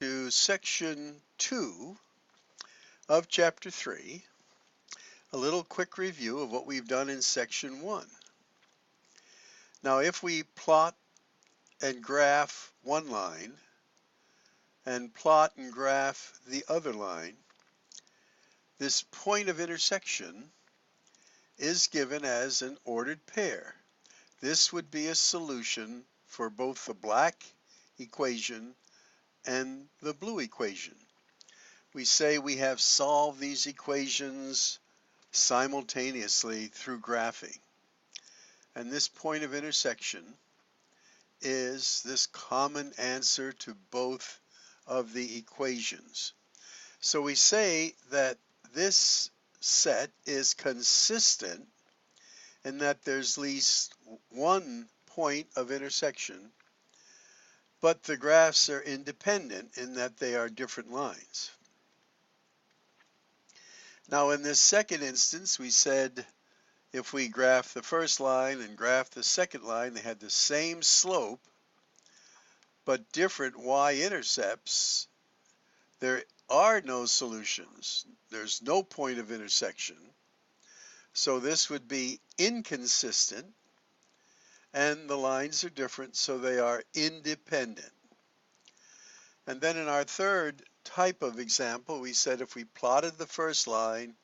To section 2 of chapter 3, a little quick review of what we've done in section 1. Now if we plot and graph one line and plot and graph the other line, this point of intersection is given as an ordered pair. This would be a solution for both the black equation and the blue equation. We say we have solved these equations simultaneously through graphing. And this point of intersection is this common answer to both of the equations. So we say that this set is consistent in that there's at least one point of intersection, but the graphs are independent in that they are different lines. Now in this second instance, we said if we graph the first line and graph the second line, they had the same slope, but different y-intercepts. There are no solutions. There's no point of intersection. So this would be inconsistent, and the lines are different, so they are independent. And then in our third type of example, we said if we plotted the first line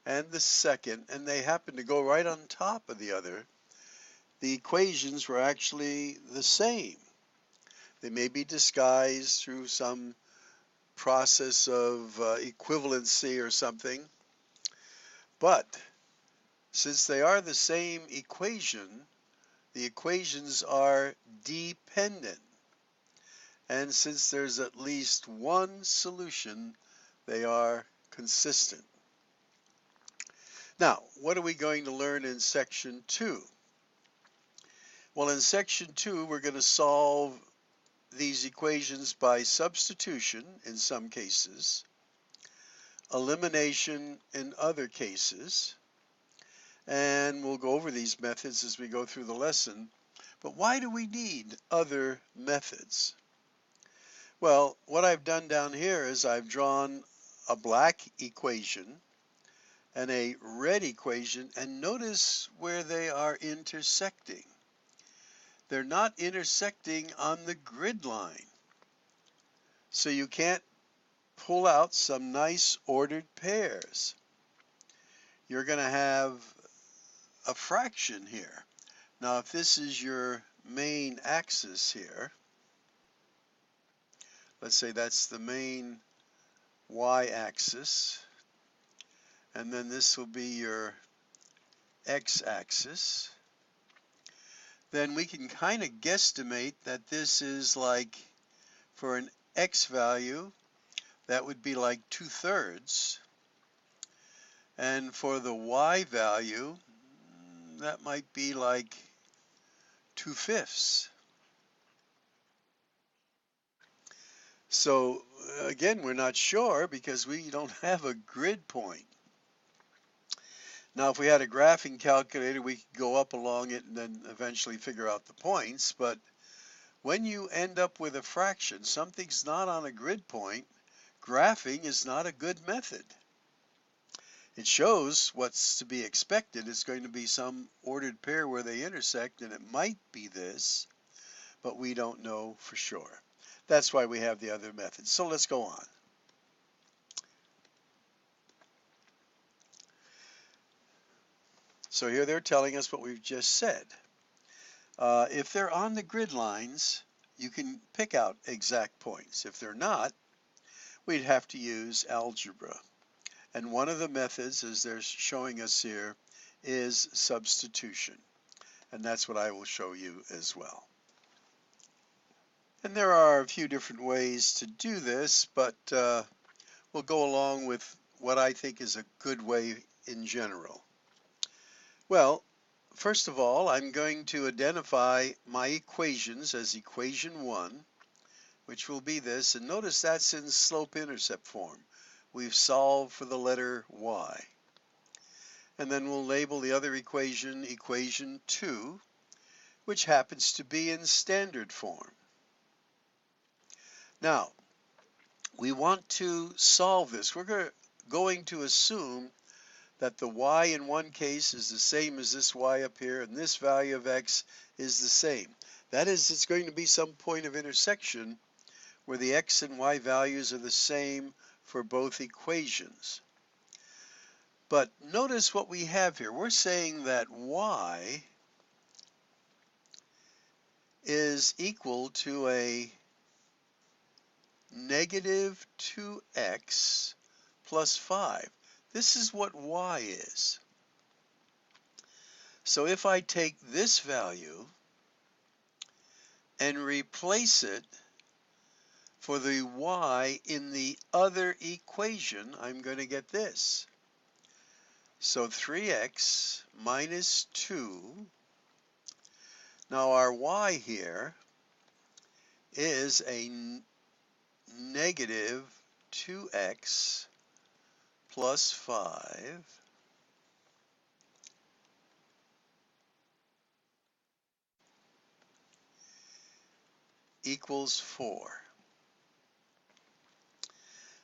and the second, and they happen to go right on top of the other, the equations were actually the same. They may be disguised through some process of equivalency or something, but since they are the same equation, the equations are dependent. And since there's at least one solution, they are consistent. Now, what are we going to learn in section 2? Well, in section 2, we're going to solve these equations by substitution in some cases, elimination in other cases, and we'll go over these methods as we go through the lesson. But why do we need other methods? Well, what I've done down here is I've drawn a black equation and a red equation, and notice where they are intersecting. They're not intersecting on the grid line. So you can't pull out some nice ordered pairs. You're going to have a fraction here. Now if this is your main axis here, let's say that's the main y-axis, and then this will be your x-axis, then we can kind of guesstimate that this is like, for an x value, that would be like 2/3, and for the y value, that might be like 2/5. So again, we're not sure because we don't have a grid point. Now, if we had a graphing calculator, we could go up along it and then eventually figure out the points. But when you end up with a fraction, something's not on a grid point, graphing is not a good method. It shows what's to be expected. It's going to be some ordered pair where they intersect, and it might be this, but we don't know for sure. That's why we have the other methods. So let's go on. So here they're telling us what we've just said. If they're on the grid lines, you can pick out exact points. If they're not, we'd have to use algebra. And one of the methods, as they're showing us here, is substitution. And that's what I will show you as well. And there are a few different ways to do this, but we'll go along with what I think is a good way in general. Well, first of all, I'm going to identify my equations as equation 1, which will be this, and notice that's in slope-intercept form. We've solved for the letter y. And then we'll label the other equation, equation 2, which happens to be in standard form. Now, we want to solve this. We're going to assume that the y in one case is the same as this y up here, and this value of x is the same. That is, it's going to be some point of intersection where the x and y values are the same for both equations. But notice what we have here. We're saying that y is equal to a negative 2x plus 5. This is what y is. So if I take this value and replace it for the y in the other equation, I'm going to get this. So 3x minus 2. Now our y here is a negative 2x plus 5 equals 4.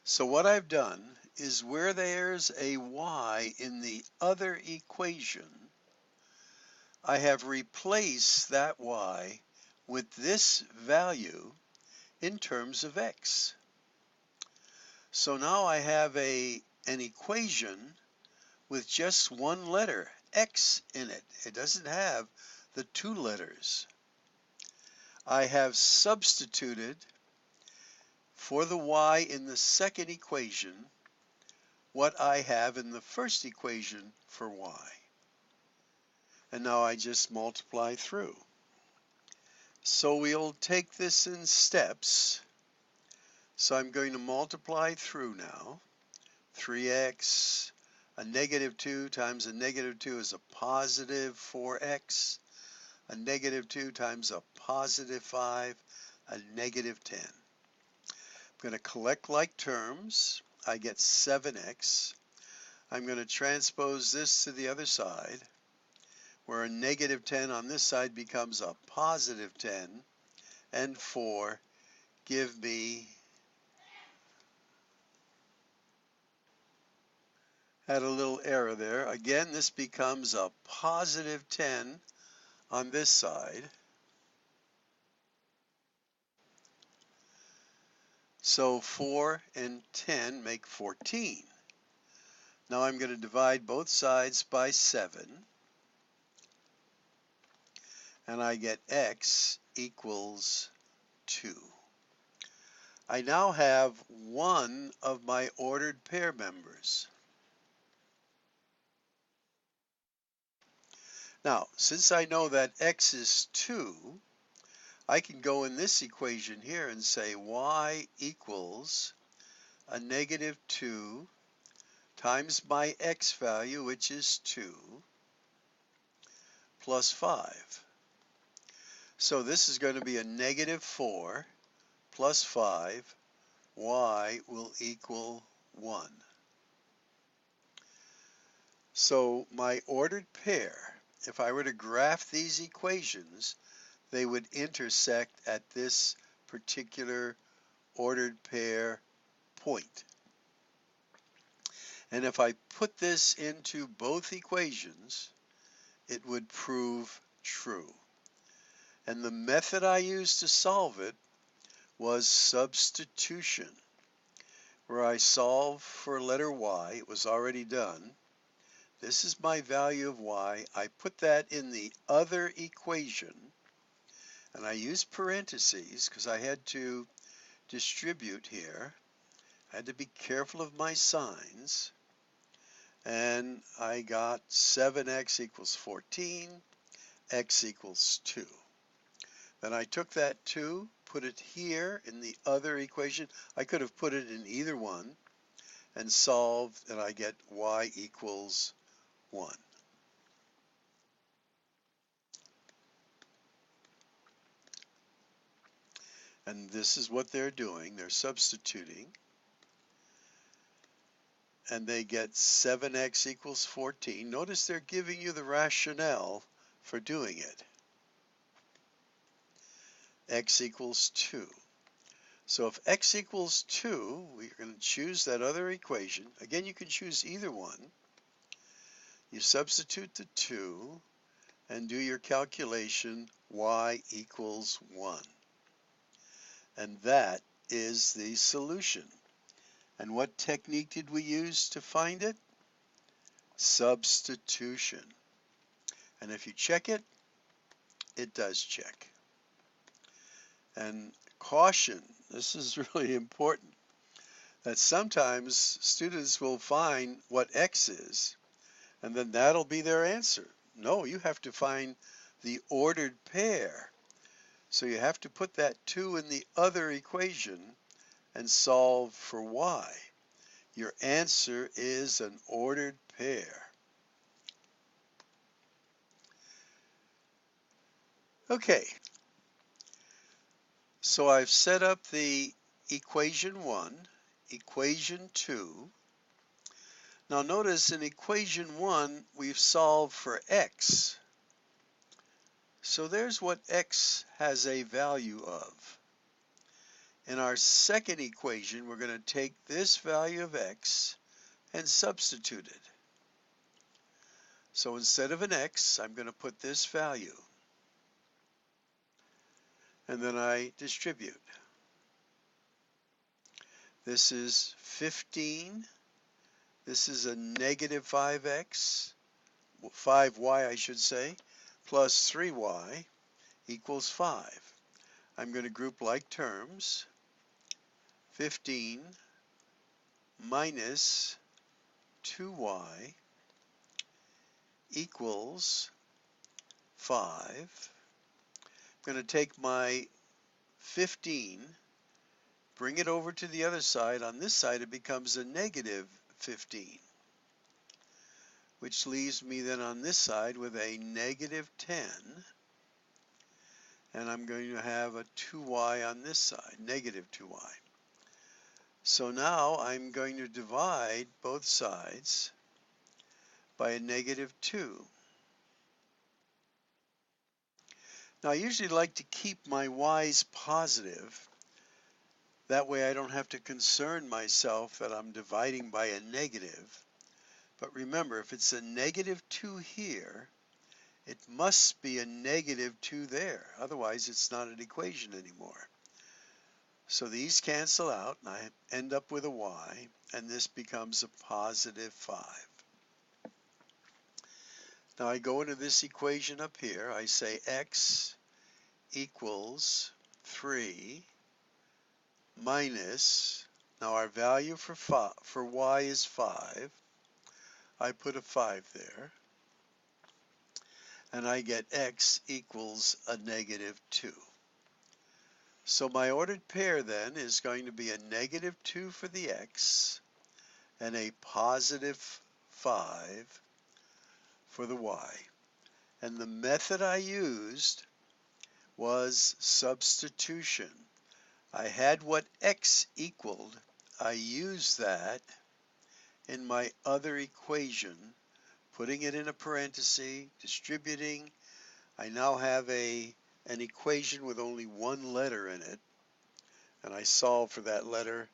So what I've done is where there's a y in the other equation, I have replaced that y with this value in terms of x. So now I have an equation with just one letter, x, in it. It doesn't have the two letters. I have substituted for the y in the second equation what I have in the first equation for y. And now I just multiply through. So we'll take this in steps. So I'm going to multiply through now. 3x, a negative 2 times a negative 2 is a positive 4x. A negative 2 times a positive 5, a negative 10. I'm going to collect like terms. I get 7x. I'm going to transpose this to the other side, where a negative 10 on this side becomes a positive 10, and 4 give me, had a little error there. Again, this becomes a positive 10 on this side. So 4 and 10 make 14. Now I'm going to divide both sides by 7. And I get x equals 2. I now have one of my ordered pair members. Now, since I know that x is 2, I can go in this equation here and say y equals a negative 2 times my x value, which is 2, plus 5. So this is going to be a negative 4 plus 5. Y will equal 1. So my ordered pair, if I were to graph these equations, they would intersect at this particular ordered pair point. And if I put this into both equations, it would prove true. And the method I used to solve it was substitution, where I solve for letter y. It was already done. This is my value of y. I put that in the other equation, and I used parentheses because I had to distribute here. I had to be careful of my signs. And I got 7x equals 14, x equals 2. Then I took that 2, put it here in the other equation. I could have put it in either one and solved, and I get y equals 1. And this is what they're doing. They're substituting. And they get 7x equals 14. Notice they're giving you the rationale for doing it. X equals 2. So if x equals 2, we're going to choose that other equation. Again, you can choose either one. You substitute the 2 and do your calculation y equals 1. And that is the solution. And what technique did we use to find it? Substitution. And if you check it, it does check. And caution, this is really important, that sometimes students will find what x is, and then that'll be their answer. No, you have to find the ordered pair. So you have to put that 2 in the other equation and solve for y. Your answer is an ordered pair. Okay, so I've set up the equation 1, equation 2. Now notice in equation 1, we've solved for x. So there's what x has a value of. In our second equation, we're going to take this value of x and substitute it. So instead of an x, I'm going to put this value. And then I distribute. This is 15. This is a negative 5x, 5y I should say, plus 3y equals 5. I'm going to group like terms. 15 minus 2y equals 5. I'm going to take my 15, bring it over to the other side. On this side, it becomes a negative 15, which leaves me then on this side with a negative 10. And I'm going to have a 2y on this side, negative 2y. So now I'm going to divide both sides by a negative 2. Now I usually like to keep my y's positive. That way I don't have to concern myself that I'm dividing by a negative. But remember, if it's a negative 2 here, it must be a negative 2 there. Otherwise, it's not an equation anymore. So these cancel out, and I end up with a y, and this becomes a positive 5. Now I go into this equation up here. I say x equals 3 minus, now our value for y is 5. I put a 5 there. And I get x equals a negative 2. So my ordered pair then is going to be a negative 2 for the x and a positive 5 for the y. And the method I used was substitution. I had what x equaled. I used that in my other equation, putting it in a parenthesis, distributing. I now have an equation with only one letter in it, and I solve for that letter.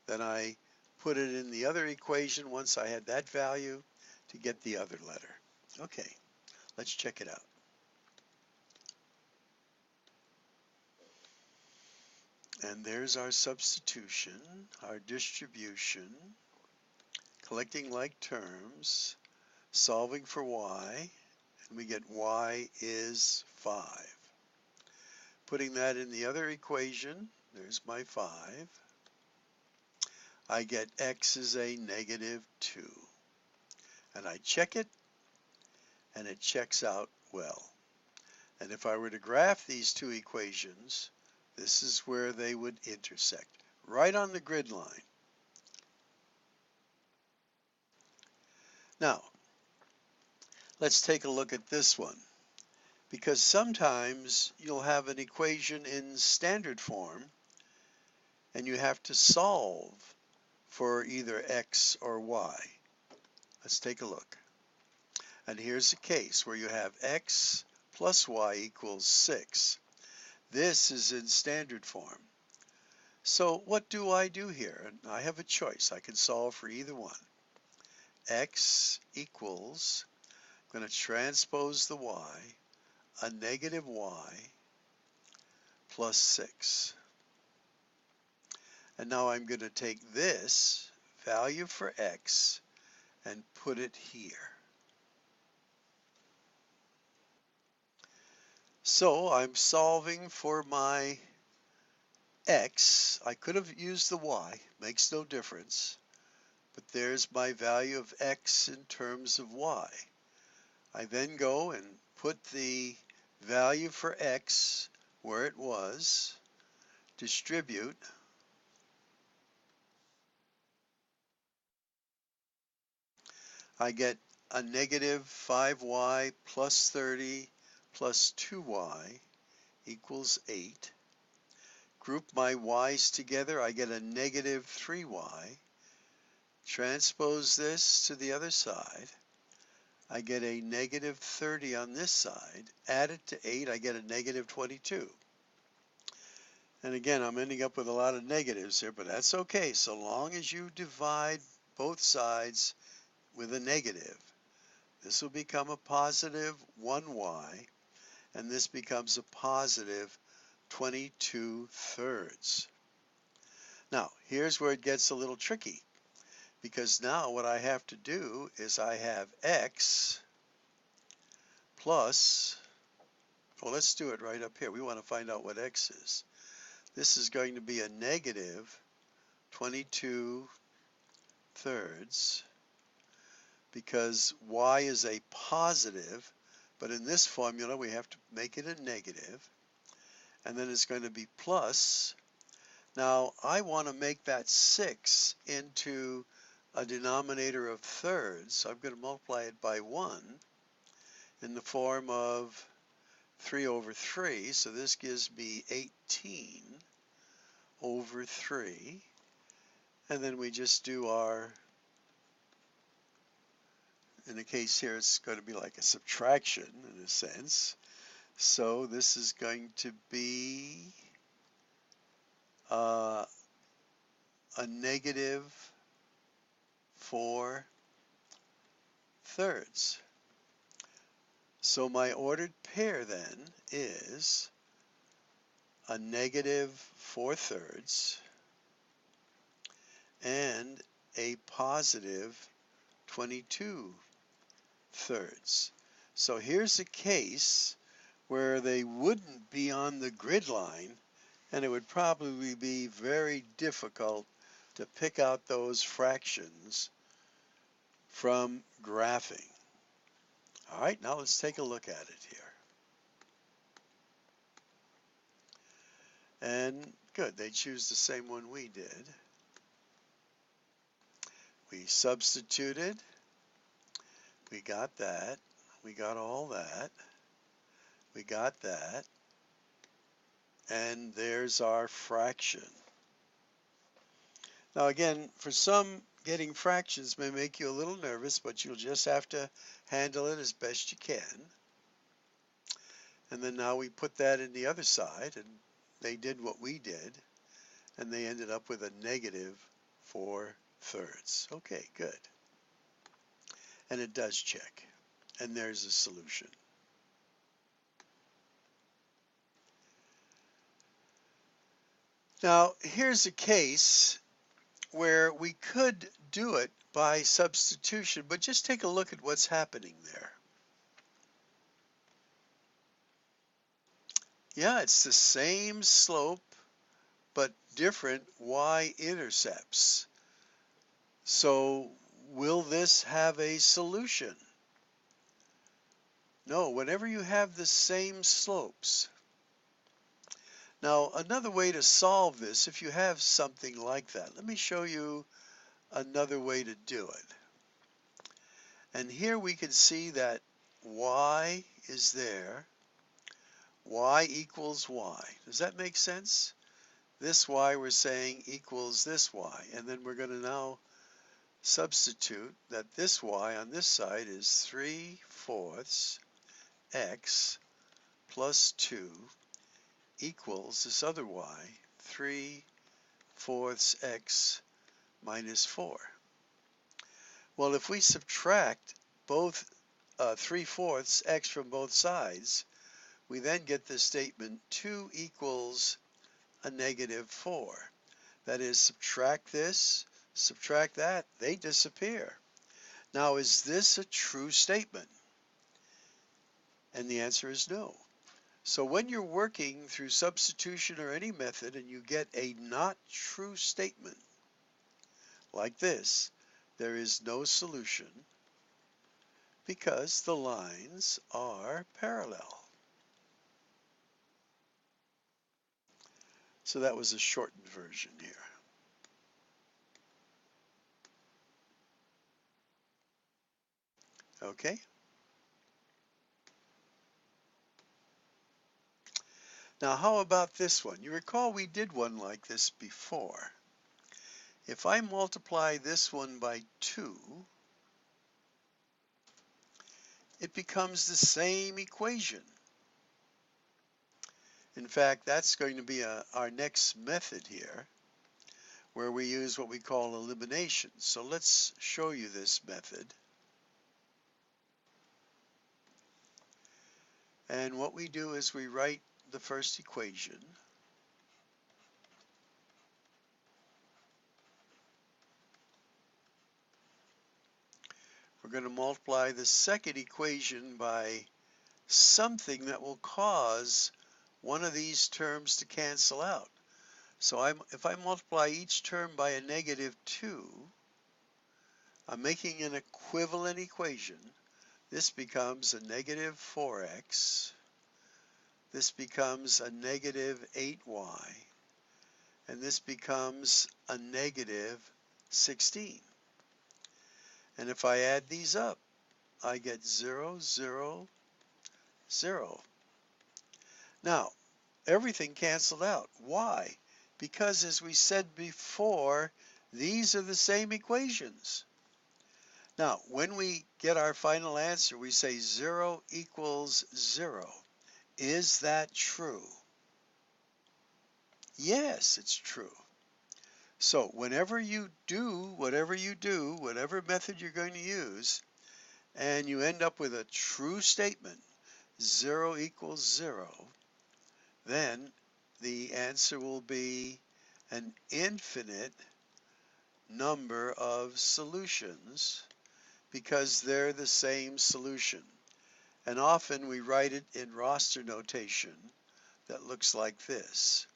Then I put it in the other equation once I had that value to get the other letter. Okay, let's check it out. And there's our substitution, our distribution, collecting like terms, solving for y, and we get y is 5. Putting that in the other equation, there's my 5. I get x is a negative 2. And I check it, and it checks out well. And if I were to graph these two equations, this is where they would intersect, right on the grid line. Now, let's take a look at this one, because sometimes you'll have an equation in standard form, and you have to solve for either x or y. Let's take a look. And here's a case where you have x plus y equals 6. This is in standard form. So what do I do here? I have a choice. I can solve for either one. X equals, I'm going to transpose the y, a negative y plus 6. And now I'm going to take this value for x and put it here. So I'm solving for my x. I could have used the y, makes no difference. But there's my value of x in terms of y. I then go and put the value for x where it was, distribute, I get a negative 5y plus 30 plus 2y equals 8. Group my y's together, I get a negative 3y. Transpose this to the other side, I get a negative 30 on this side. Add it to 8, I get a negative 22. And again, I'm ending up with a lot of negatives here, but that's okay, so long as you divide both sides with a negative. This will become a positive 1y, and this becomes a positive 22/3. Now, here's where it gets a little tricky, because now what I have to do is I have x plus, well, let's do it right up here. We want to find out what x is. This is going to be a negative 22/3 because y is a positive, but in this formula we have to make it a negative, and then it's going to be plus. Now I want to make that 6 into a denominator of thirds, so I'm going to multiply it by 1 in the form of 3 over 3, so this gives me 18 over 3, and then we just do our, in the case here it's going to be like a subtraction in a sense, so this is going to be a negative 4/3. So my ordered pair then is a negative 4/3 and a positive 22/3. So here's a case where they wouldn't be on the grid line, and it would probably be very difficult to pick out those fractions from graphing. All right, now let's take a look at it here. And good, they choose the same one we did. We substituted, we got that, we got all that, we got that, and there's our fraction. Now again, for some, getting fractions may make you a little nervous, but you'll just have to handle it as best you can. And then now we put that in the other side, and they did what we did, and they ended up with a negative 4/3. Okay, good. And it does check. And there's a solution. Now, here's a case where we could do it by substitution, but just take a look at what's happening there. Yeah, it's the same slope, but different y-intercepts. So will this have a solution? No, whenever you have the same slopes. Now, another way to solve this, if you have something like that, let me show you another way to do it. And here we can see that y is there. Y equals y. Does that make sense? This y we're saying equals this y. And then we're going to now substitute that this y on this side is 3/4 x plus 2 equals this other y, 3/4 fourths x minus 4. Well, if we subtract both 3/4 x from both sides, we then get the statement 2 equals a negative 4. That is, subtract this, subtract that, they disappear. Now, is this a true statement? And the answer is no. So when you're working through substitution or any method and you get a not true statement like this, there is no solution because the lines are parallel. So that was a shortened version here. Okay? Now how about this one? You recall we did one like this before. If I multiply this one by 2, it becomes the same equation. In fact, that's going to be our next method here, where we use what we call elimination. So let's show you this method. And what we do is we write the first equation. We're going to multiply the second equation by something that will cause one of these terms to cancel out. So if I multiply each term by a negative 2, I'm making an equivalent equation. This becomes a negative 4x. This becomes a negative 8y. And this becomes a negative 16. And if I add these up, I get 0, 0, 0. Now, everything canceled out. Why? Because as we said before, these are the same equations. Now, when we get our final answer, we say 0 equals 0. Is that true? Yes, it's true. So whenever you do, whatever method you're going to use, and you end up with a true statement, 0 equals 0, then the answer will be an infinite number of solutions because they're the same solution. And often we write it in roster notation that looks like this.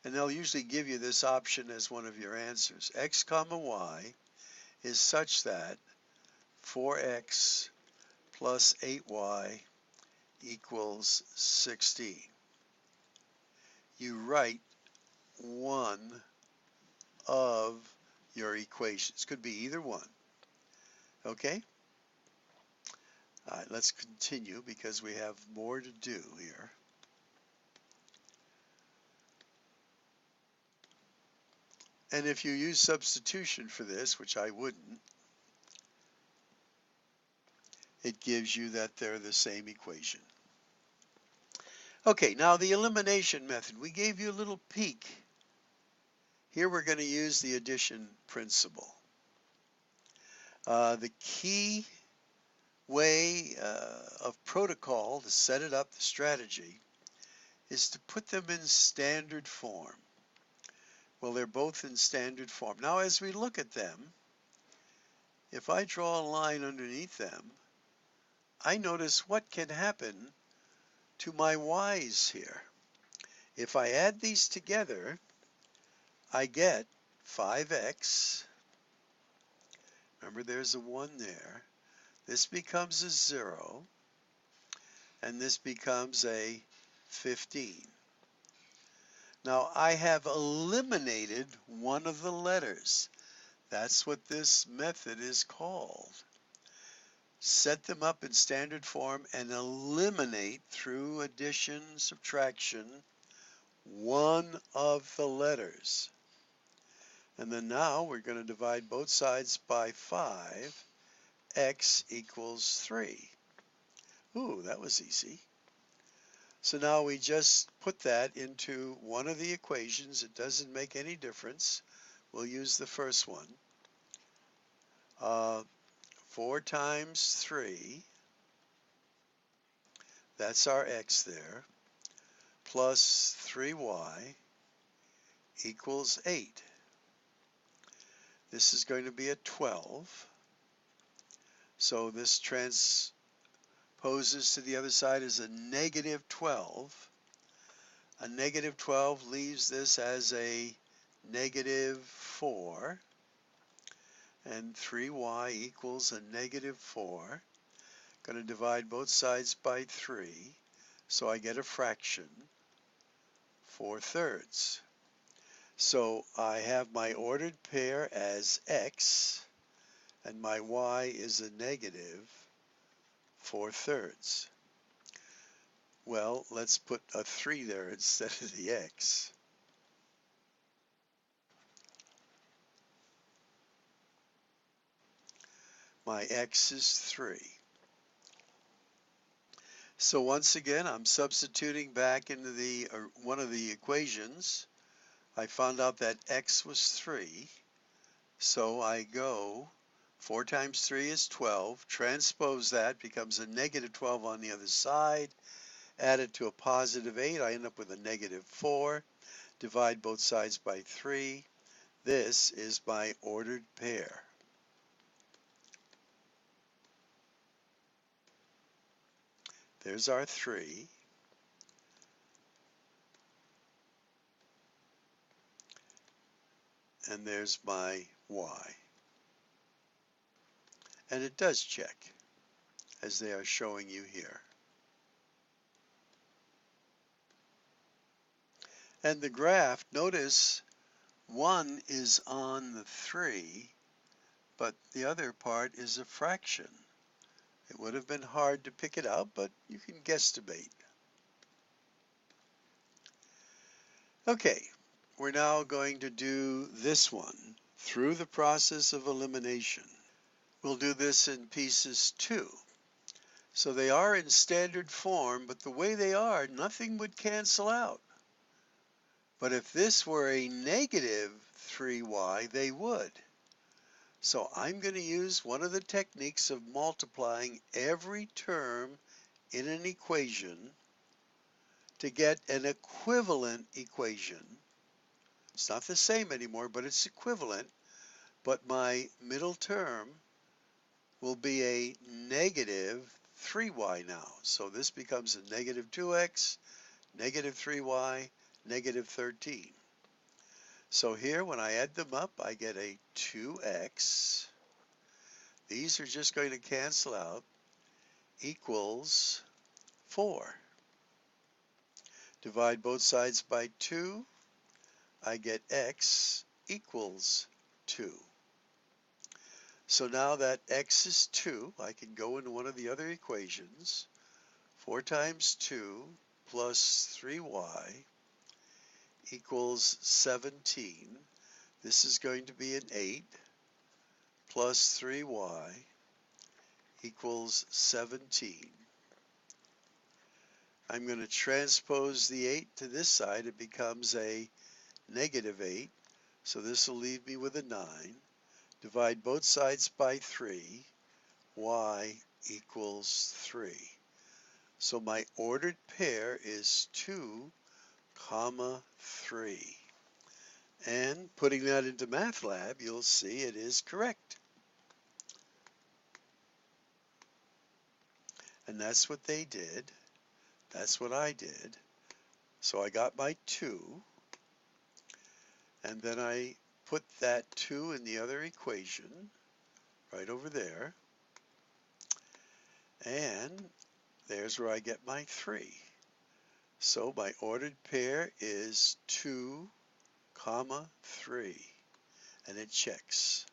And they'll usually give you this option as one of your answers. X comma y is such that 4x plus 8y equals 16. You write one of your equations. Could be either one. Okay? All right, let's continue because we have more to do here. And if you use substitution for this, which I wouldn't, it gives you that they're the same equation. Okay, now the elimination method. We gave you a little peek. Here we're going to use the addition principle. The key way of protocol to set it up, the strategy, is to put them in standard form. Well, they're both in standard form. Now, as we look at them, if I draw a line underneath them, I notice what can happen to my y's here. If I add these together, I get 5x. Remember, there's a 1 there. This becomes a 0, and this becomes a 15. Now, I have eliminated one of the letters. That's what this method is called. Set them up in standard form and eliminate through addition, subtraction, one of the letters. And then now we're going to divide both sides by 5. X equals 3. Ooh, that was easy. So now we just put that into one of the equations. It doesn't make any difference. We'll use the first one. 4 times 3, that's our x there, plus 3y equals 8. This is going to be a 12. So this transposes to the other side as a negative 12. A negative 12 leaves this as a negative 4. And 3y equals a negative 4. Going to divide both sides by 3. So I get a fraction, 4/3. So I have my ordered pair as x, and my y is a negative 4/3. Well, let's put a 3 there instead of the x. My x is 3. So once again, I'm substituting back into the one of the equations. I found out that x was 3. So I go 4 times 3 is 12. Transpose that, becomes a negative 12 on the other side. Add it to a positive 8. I end up with a negative 4. Divide both sides by 3. This is my ordered pair. There's our 3. And there's my y. And it does check, as they are showing you here. And the graph, notice 1 is on the 3, but the other part is a fraction. It would have been hard to pick it out, but you can guesstimate. Okay, we're now going to do this one through the process of elimination. We'll do this in pieces 2. So they are in standard form, but the way they are, nothing would cancel out. But if this were a negative 3y, they would. So I'm going to use one of the techniques of multiplying every term in an equation to get an equivalent equation. It's not the same anymore, but it's equivalent. But my middle term will be a negative 3y now. So this becomes a negative 2x, negative 3y, negative 13. So here, when I add them up, I get a 2x. These are just going to cancel out, equals 4. Divide both sides by 2. I get x equals 2. So now that x is 2, I can go into one of the other equations. 4 times 2 plus 3y equals 17. This is going to be an 8 plus 3y equals 17. I'm going to transpose the 8 to this side. It becomes a negative 8. So this will leave me with a 9. Divide both sides by 3. Y equals 3. So my ordered pair is 2, 3. And putting that into MATLAB, you'll see it is correct. And that's what they did. That's what I did. So I got my 2. And then I put that 2 in the other equation, right over there. And there's where I get my 3. So my ordered pair is 2, 3. And it checks.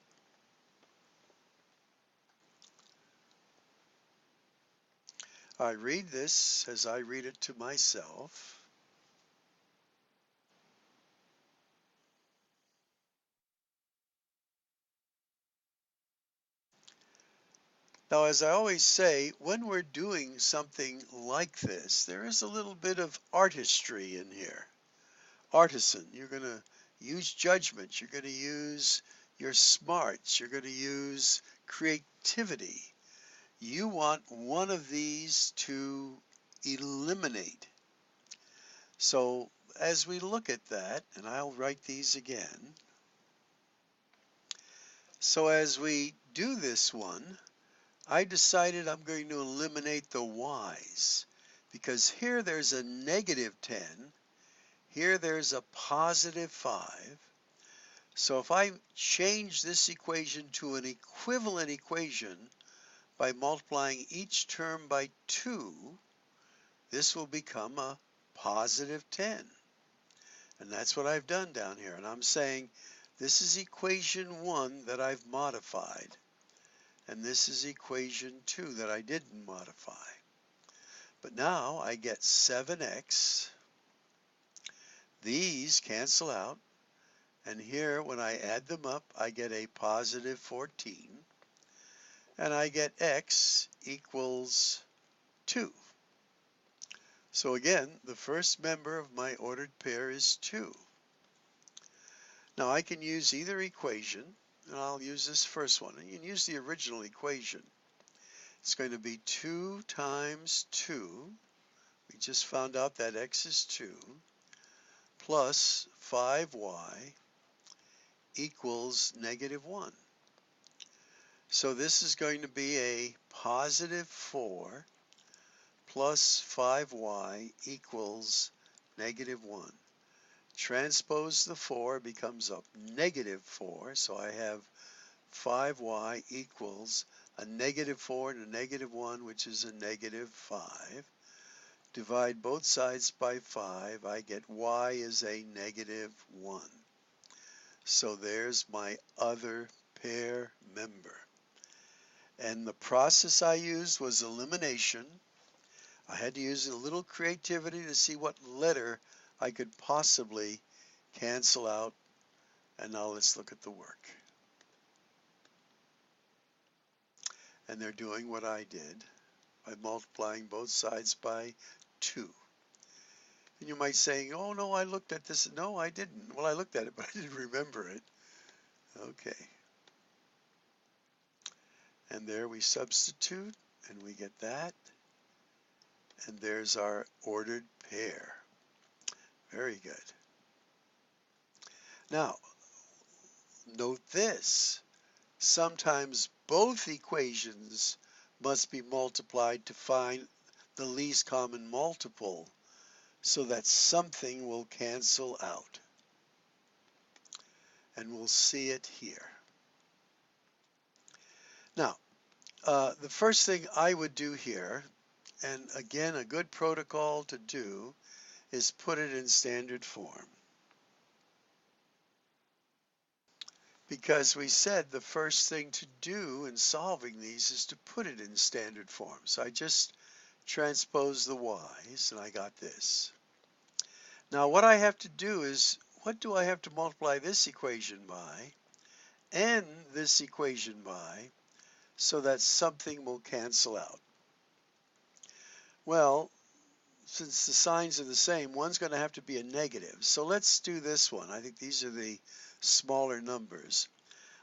I read this as I read it to myself. Now, as I always say, when we're doing something like this, there is a little bit of artistry in here. Artisan, you're going to use judgment, you're going to use your smarts, you're going to use creativity. You want one of these to eliminate. So as we look at that, and I'll write these again. So as we do this one, I decided I'm going to eliminate the y's because here there's a negative 10, here there's a positive 5. So if I change this equation to an equivalent equation by multiplying each term by 2, this will become a positive 10. And that's what I've done down here. And I'm saying this is equation 1 that I've modified. And this is equation 2 that I didn't modify. But now I get 7x. These cancel out. And here, when I add them up, I get a positive 14. And I get x equals 2. So again, the first member of my ordered pair is 2. Now I can use either equation, and I'll use this first one. You can use the original equation. It's going to be 2 times 2. We just found out that x is 2, plus 5y equals negative 1. So this is going to be a positive 4 plus 5y equals negative 1. Transpose the 4 becomes a negative 4, so I have 5y equals a negative 4 and a negative 1, which is a negative 5. Divide both sides by 5, I get y is a negative 1. So there's my other pair member. And the process I used was elimination. I had to use a little creativity to see what letter I could possibly cancel out. And now let's look at the work. And they're doing what I did by multiplying both sides by 2. And you might say, oh no, I looked at this. No, I didn't. Well, I looked at it, but I didn't remember it. Okay. And there we substitute, and we get that. And there's our ordered pair. Very good. Now, note this. Sometimes both equations must be multiplied to find the least common multiple so that something will cancel out. And we'll see it here. Now, the first thing I would do here, and again, a good protocol to do, is put it in standard form. Because we said the first thing to do in solving these is to put it in standard form. So I just transposed the y's, and I got this. Now what I have to do is, what do I have to multiply this equation by and this equation by so that something will cancel out? Well, since the signs are the same, one's going to have to be a negative. So let's do this one. I think these are the smaller numbers.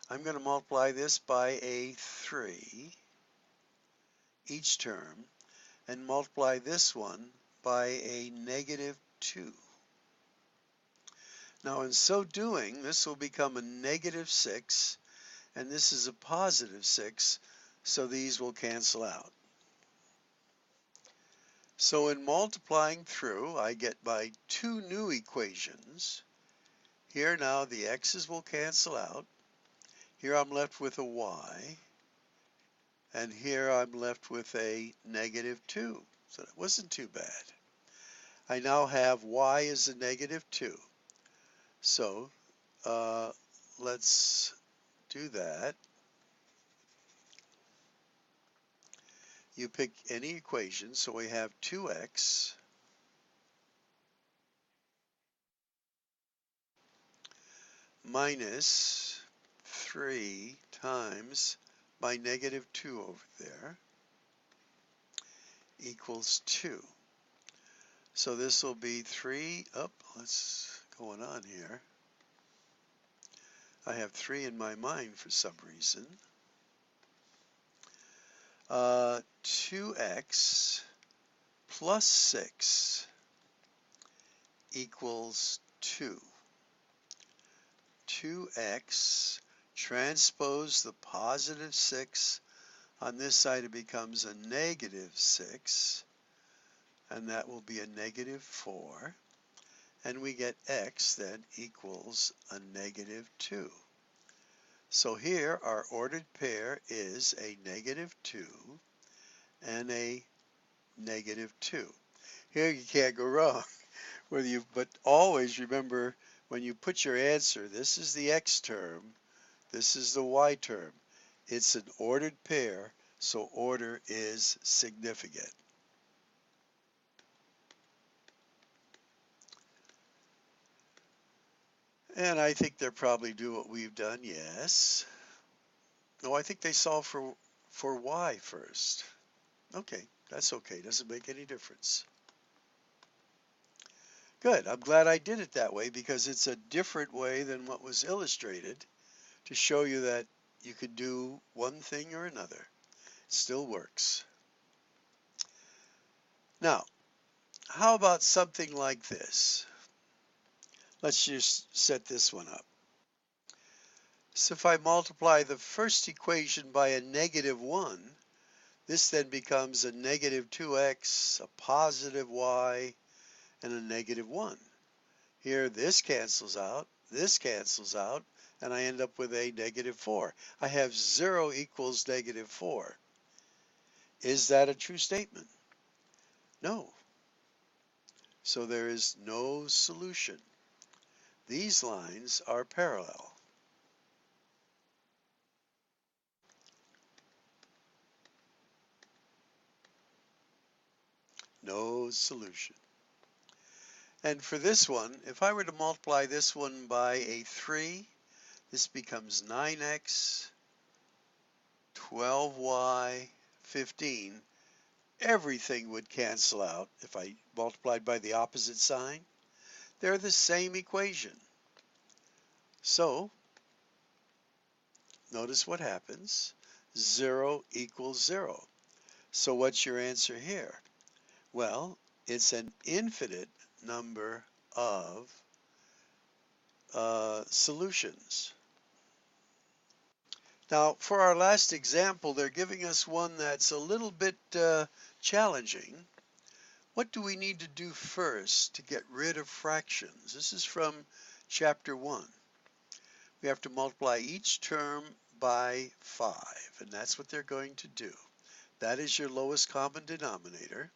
I'm going to multiply this by a 3 each term and multiply this one by a negative 2. Now in so doing, this will become a negative 6 and this is a positive 6, so these will cancel out. So in multiplying through, I get my 2 new equations. Here now the x's will cancel out. Here I'm left with a y. And here I'm left with a negative 2. So that wasn't too bad. I now have y is a negative 2. So let's do that. You pick any equation. So we have 2x minus 3 times my negative 2 over there equals 2. So this will be 3, what's going on here? I have 3 in my mind for some reason. 2x plus 6 equals 2. 2x transpose the positive 6. On this side it becomes a negative 6, and that will be a negative 4. And we get x then equals a negative 2. So here our ordered pair is a negative 2 and a negative 2. Here you can't go wrong. But always remember, when you put your answer, this is the x term, this is the y term. It's an ordered pair, so order is significant. And I think they'll probably do what we've done, yes. No, I think they solve for y first. Okay, that's okay, doesn't make any difference. Good, I'm glad I did it that way because it's a different way than what was illustrated to show you that you could do one thing or another. It still works. Now, how about something like this? Let's just set this one up. So if I multiply the first equation by a negative 1, this then becomes a negative 2x, a positive y, and a negative 1. Here this cancels out, and I end up with a negative 4. I have 0 equals negative 4. Is that a true statement? No. So there is no solution. These lines are parallel. No solution. And for this one, if I were to multiply this one by a 3, this becomes 9x, 12y, 15. Everything would cancel out if I multiplied by the opposite sign. They're the same equation. So, notice what happens. 0 equals 0. So what's your answer here? Well, it's an infinite number of solutions. Now, for our last example, they're giving us one that's a little bit challenging. What do we need to do first to get rid of fractions? This is from chapter 1. We have to multiply each term by 5, and that's what they're going to do. That is your lowest common denominator,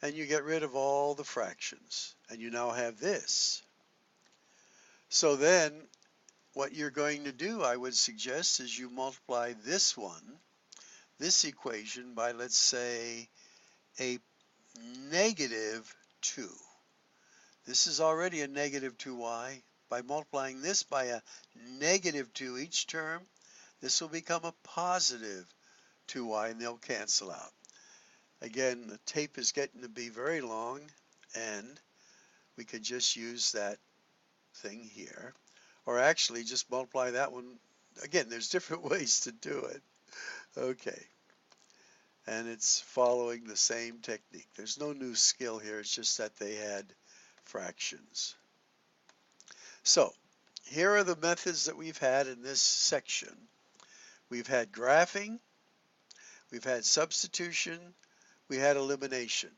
and you get rid of all the fractions, and you now have this. So then, what you're going to do, I would suggest, is you multiply this equation, by, let's say, a negative 2. This is already a negative 2y. By multiplying this by a negative 2 each term, this will become a positive 2y, and they'll cancel out. Again, the tape is getting to be very long, and we could just use that thing here. Or actually just multiply that one. Again, there's different ways to do it. Okay. And it's following the same technique. There's no new skill here. It's just that they had fractions. So here are the methods that we've had in this section. We've had graphing, we've had substitution, we had elimination.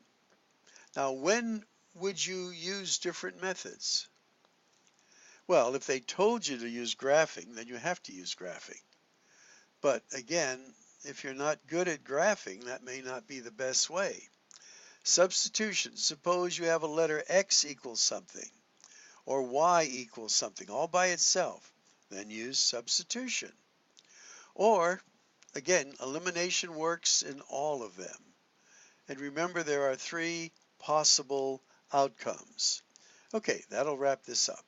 Now, when would you use different methods? Well, if they told you to use graphing, then you have to use graphing. But again, if you're not good at graphing, that may not be the best way. Substitution. Suppose you have a letter x equals something, or y equals something all by itself. Then use substitution. Or, again, elimination works in all of them. And remember, there are 3 possible outcomes. Okay, that'll wrap this up.